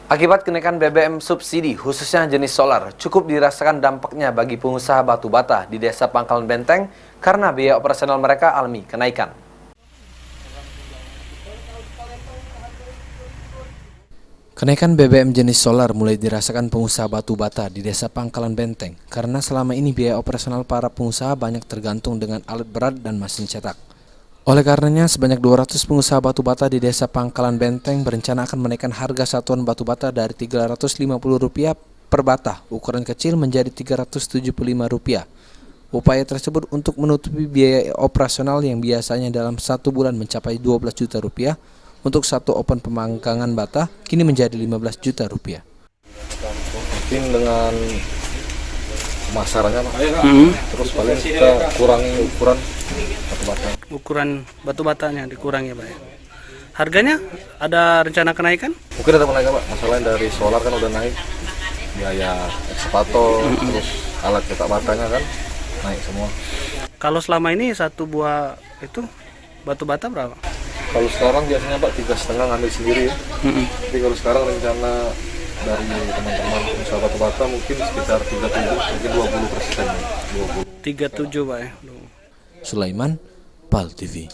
Akibat kenaikan BBM subsidi, khususnya jenis solar, cukup dirasakan dampaknya bagi pengusaha batu bata di Desa Pangkalan Benteng karena biaya operasional mereka alami kenaikan. Kenaikan BBM jenis solar mulai dirasakan pengusaha batu bata di Desa Pangkalan Benteng karena selama ini biaya operasional para pengusaha banyak tergantung dengan alat berat dan mesin cetak. Oleh karenanya, sebanyak 200 pengusaha batu bata di Desa Pangkalan Benteng berencana akan menaikkan harga satuan batu bata dari Rp350 per bata, ukuran kecil menjadi Rp375. Upaya tersebut untuk menutupi biaya operasional yang biasanya dalam satu bulan mencapai Rp12 juta untuk satu open pemanggangan bata, kini menjadi Rp15 juta. Mungkin dengan pemasarannya, terus paling kita kurangi ukuran batu batanya dikurangi, Pak. Harganya ada rencana kenaikan? Mungkin ada kenaikan, Pak. Masalahnya dari solar kan udah naik, biaya ekskavator, terus alat cetak batanya kan naik semua. Kalau selama ini satu buah itu batu bata berapa? Kalau sekarang biasanya, Pak, 3,5 ngambil sendiri ya. Jadi kalau sekarang rencana dari teman-teman pengusaha batu bata mungkin sekitar 37, mungkin 20%. 37, Pak ya. Sulaiman, PAL TV.